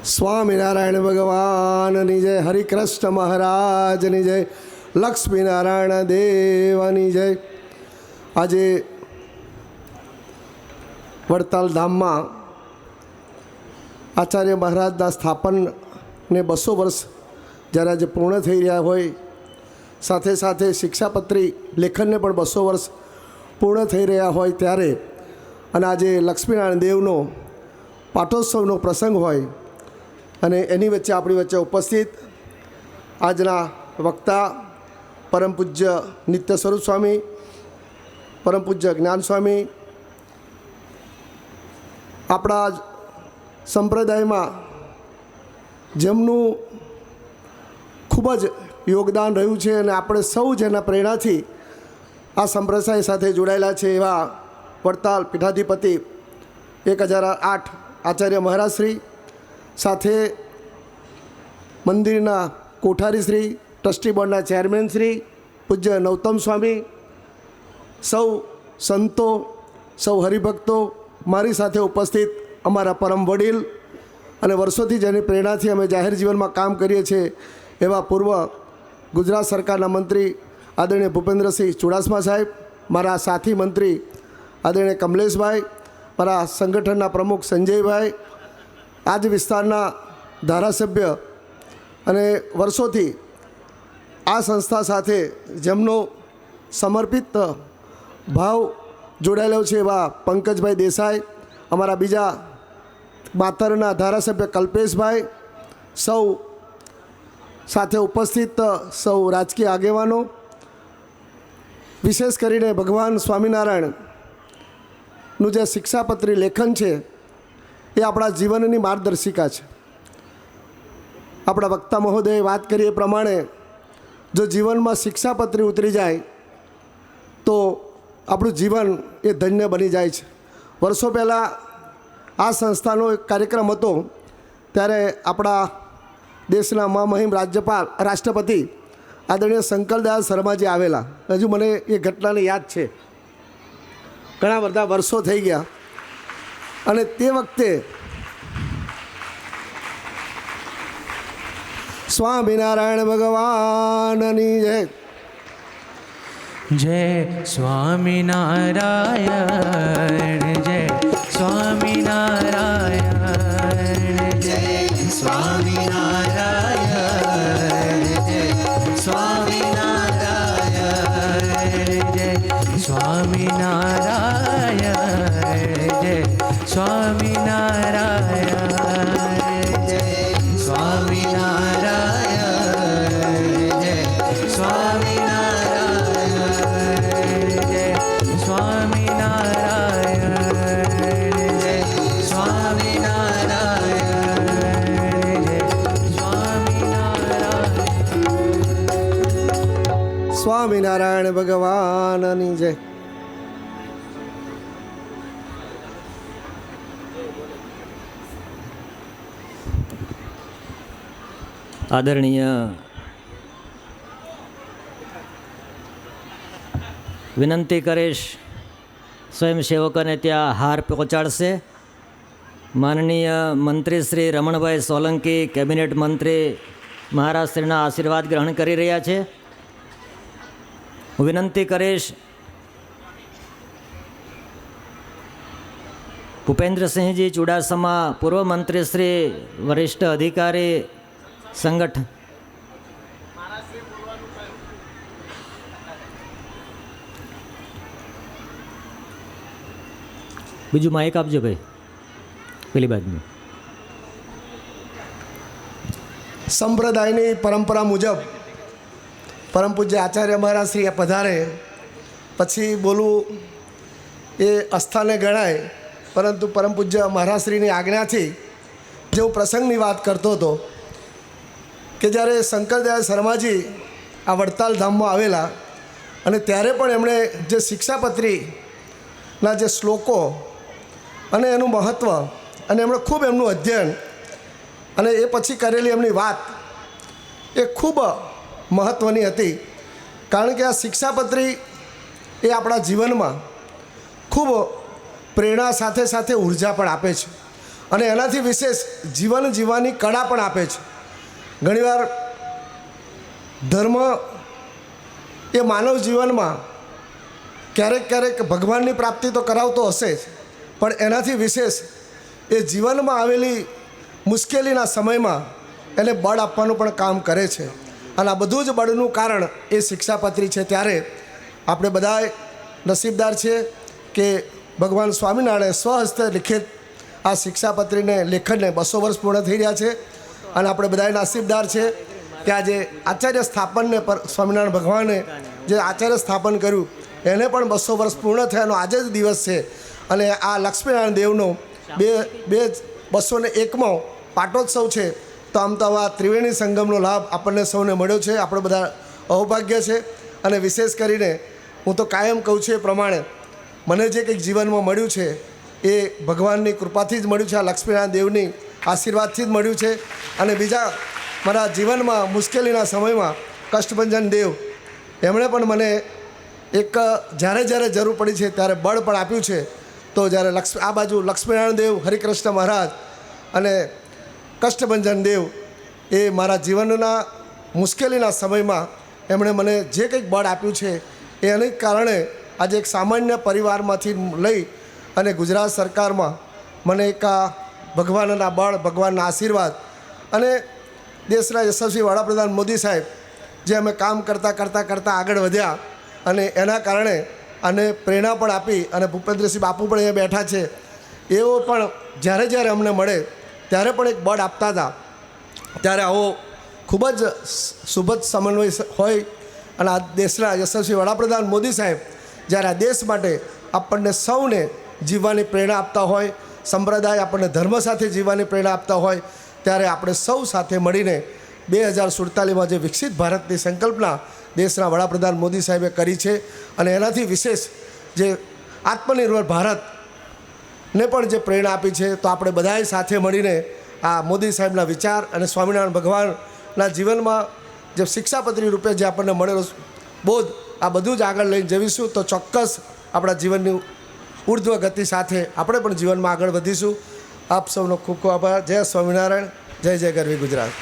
સ્વામિનારાયણ ભગવાનની જય, હરિકૃષ્ણ મહારાજની જય, લક્ષ્મીનારાયણ દેવની જય. આજે વડતાલ ધામમાં આચાર્ય મહારાજના સ્થાપનને 200 વર્ષ જ્યારે આજે પૂર્ણ થઈ રહ્યા હોય, સાથે સાથે શિક્ષાપત્રી લેખનને પણ 200 વર્ષ પૂર્ણ થઈ રહ્યા હોય ત્યારે, અને આજે લક્ષ્મીનારાયણ દેવનો પાટોત્સવનો પ્રસંગ હોય અને એની વચ્ચે આપણી વચ્ચે ઉપસ્થિત આજના વક્તા પરમ પૂજ્ય નિત્ય સ્વરૂપ સ્વામી, પરમ પૂજ્ય જ્ઞાન સ્વામી, આપણા સંપ્રદાયમાં જેમનું ખૂબ જ યોગદાન રહ્યું છે અને આપણે સૌ જેના પ્રેરણાથી આ સંપ્રદાય સાથે જોડાયેલા છે એવા વડતાલ પીઠાધિપતિ 1008 આચાર્ય મહારાજ શ્રી, સાથે મંદિરના કોઠારી શ્રી, ટ્રસ્ટી બોર્ડના ચેરમેન શ્રી પૂજ્ય નૌતમ સ્વામી, સૌ સંતો, સૌ હરિભક્તો, મારી સાથે ઉપસ્થિત અમારા પરમ વડીલ અને વર્ષોથી જેની પ્રેરણાથી અમે જાહેર જીવનમાં કામ કરીએ છીએ એવા પૂર્વ ગુજરાત સરકારના મંત્રી આદરણીય ભૂપેન્દ્રસિંહ ચુડાસમા સાહેબ, મારા સાથી મંત્રી આદરણીય કમલેશભાઈ, મારા સંગઠનના પ્રમુખ સંજયભાઈ, આજ વિસ્તારના ધારાસભ્ય અને વર્ષોથી આ સંસ્થા સાથે જેમનો સમર્પિત ભાવ જોડાયેલો છે એવા પંકજભાઈ દેસાઈ, અમારા બીજા માતરના ધારાસભ્ય કલ્પેશભાઈ, સૌ સાથે ઉપસ્થિત સૌ રાજકીય આગેવાનો, વિશેષ કરીને ભગવાન સ્વામિનારાયણનું જે શિક્ષાપત્રી લેખન છે એ આપણા જીવનની માર્ગદર્શિકા છે. આપણા વક્તા મહોદયે વાત કરી એ પ્રમાણે જો જીવનમાં શિક્ષાપત્રી ઉતરી જાય તો આપણું જીવન એ ધન્ય બની જાય છે. વર્ષો પહેલાં આ સંસ્થાનો એક કાર્યક્રમ હતો ત્યારે આપણા દેશના મહામહિમ રાષ્ટ્રપતિ આદરણીય શંકરદયાળ શર્માજી આવેલા. હજુ મને એ ઘટનાને યાદ છે, ઘણા બધા વર્ષો થઈ ગયા. અને તે વખતે સ્વામિનારાયણ ભગવાનની જય. જય સ્વામિનારાયણ, જય સ્વામિનારાયણ, જય સ્વામિનારાયણ, જય સ્વામિનારાયણ, જય સ્વામિનારાયણ, જય સ્વામિનારાયણ, જય સ્વામિનારાયણ, જય સ્વામિનારાયણ, જય સ્વામિનારાયણ, જય સ્વામિનારાયણ, જય સ્વામિનારાયણ. સ્વામિનારાયણ ભગવાનની જય. આદરણીય વિનંતી કરીશ સ્વયંસેવકોને ત્યાં હાર પહોંચાડશે. માનનીય મંત્રી શ્રી રમણભાઈ સોલંકી, કેબિનેટ મંત્રી મહારાજશ્રીના આશીર્વાદ ગ્રહણ કરી રહ્યા છે. હું વિનંતી કરીશ ભૂપેન્દ્રસિંહજી ચુડાસમા, પૂર્વ મંત્રી શ્રી, વરિષ્ઠ અધિકારી સંગઠન, બીજું માઇક આપજો ભાઈ પેલી બાજુનું. સંપ્રદાયની પરંપરા મુજબ પરમ પૂજ્ય આચાર્ય મહારાજ શ્રી પધારે પછી બોલવું એ અસ્થાને ગણાય, પરંતુ પરમ પૂજ્ય મહારાજશ્રીની આજ્ઞાથી જે હું પ્રસંગની વાત કરતો હતો કે જ્યારે શંકરદયાળ શર્માજી આ વડતાલ ધામમાં આવેલા અને ત્યારે પણ એમણે જે શિક્ષાપત્રીના જે શ્લોકો અને એનું મહત્ત્વ અને એમણે ખૂબ એમનું અધ્યયન અને એ પછી કરેલી એમની વાત એ ખૂબ મહત્ત્વની હતી. કારણ કે આ શિક્ષાપત્રી એ આપણા જીવનમાં ખૂબ પ્રેરણા સાથે સાથે ઉર્જા પણ આપે છે. અને એનાથી વિશેષ જીવન જીવવાની કળા પણ આપે છે. ઘણીવાર ધર્મ એ માનવ જીવનમાં ક્યારેક ક્યારેક ભગવાનની પ્રાપ્તિ તો કરાવતો હશે જ, પણ એનાથી વિશેષ એ જીવનમાં આવેલી મુશ્કેલીના સમયમાં એને બળ આપવાનું પણ કામ કરે છે. અને આ બધું જ બળનું કારણ એ શિક્ષાપત્રી છે. ત્યારે આપણે બધાએ નસીબદાર છીએ કે ભગવાન સ્વામિનારાયણે સ્વહસ્તે લિખિત આ શિક્ષાપત્રીને લેખનને 200 વર્ષ પૂર્ણ થઈ રહ્યા છે. અને આપણે બધાએ નસીબદાર છે કે આજે આચાર્ય સ્થાપનને પર સ્વામિનારાયણ ભગવાને જે આચાર્ય સ્થાપન કર્યું એને પણ 200 વર્ષ પૂર્ણ થયાનો આજે જ દિવસ છે. અને આ લક્ષ્મીનારાયણ દેવનો 201મો પાટોત્સવ છે. તો આમ તો આ ત્રિવેણી સંગમનો લાભ આપણને સૌને મળ્યો છે. આપણે બધા અહોભાગ્ય છે. અને વિશેષ કરીને હું તો કાયમ કહું છું એ પ્રમાણે મને જે કંઈક જીવનમાં મળ્યું છે એ ભગવાનની કૃપાથી જ મળ્યું છે. આ લક્ષ્મીનારાયણ દેવની આશીર્વાદથી જ મળ્યું છે. અને બીજા મારા જીવનમાં મુશ્કેલીના સમયમાં કષ્ટભંજન દેવ એમણે પણ મને એક જ્યારે જ્યારે જરૂર પડી છે ત્યારે બળ પણ આપ્યું છે. તો જ્યારે આ બાજુ લક્ષ્મીનારાયણ દેવ, હરિકૃષ્ણ મહારાજ અને કષ્ટભંજન દેવ એ મારા જીવનના મુશ્કેલીના સમયમાં એમણે મને જે કંઈક બળ આપ્યું છે એ અનેક કારણે આજે એક સામાન્ય પરિવારમાંથી લઈ અને ગુજરાત સરકારમાં મને એક આ ભગવાનના બળ, ભગવાનના આશીર્વાદ અને દેશના યશસ્વી વડાપ્રધાન મોદી સાહેબ જે અમે કામ કરતાં આગળ વધ્યા અને એના કારણે અને પ્રેરણા પણ આપી. અને ભૂપેન્દ્રસિંહ બાપુ પણ અહીંયા બેઠા છે. એઓ પણ જ્યારે જ્યારે અમને મળે ત્યારે પણ એક બળ આપતા હતા. ત્યારે આવો ખૂબ જ સુભદ સમન્વય હોય. અને આ દેશના યશસ્વી વડાપ્રધાન મોદી સાહેબ જ્યારે આ દેશ માટે આપણને સૌને જીવવાની પ્રેરણા આપતા હોય, સંપ્રદાય આપણને ધર્મ સાથે જીવવાની પ્રેરણા આપતા હોય, ત્યારે આપણે સૌ સાથે મળીને 2047માં જે વિકસિત ભારતની સંકલ્પના દેશના વડાપ્રધાન મોદી સાહેબે કરી છે અને એનાથી વિશેષ જે આત્મનિર્ભર ભારતને પણ જે પ્રેરણા આપી છે. તો આપણે બધાએ સાથે મળીને આ મોદી સાહેબના વિચાર અને સ્વામિનારાયણ ભગવાનના જીવનમાં જે શિક્ષાપત્રી રૂપે જે આપણને મળેલો બોધ આ બધું જ આગળ લઈને જઈશું. તો ચોક્કસ આપણા જીવનની ઉર્ધ્વ ગતિ સાથે આપણે પણ જીવનમાં આગળ વધીશું. આપ સૌનો ખૂબ ખૂબ આભાર. જય સ્વામિનારાયણ. જય જય ગરવી ગુજરાત.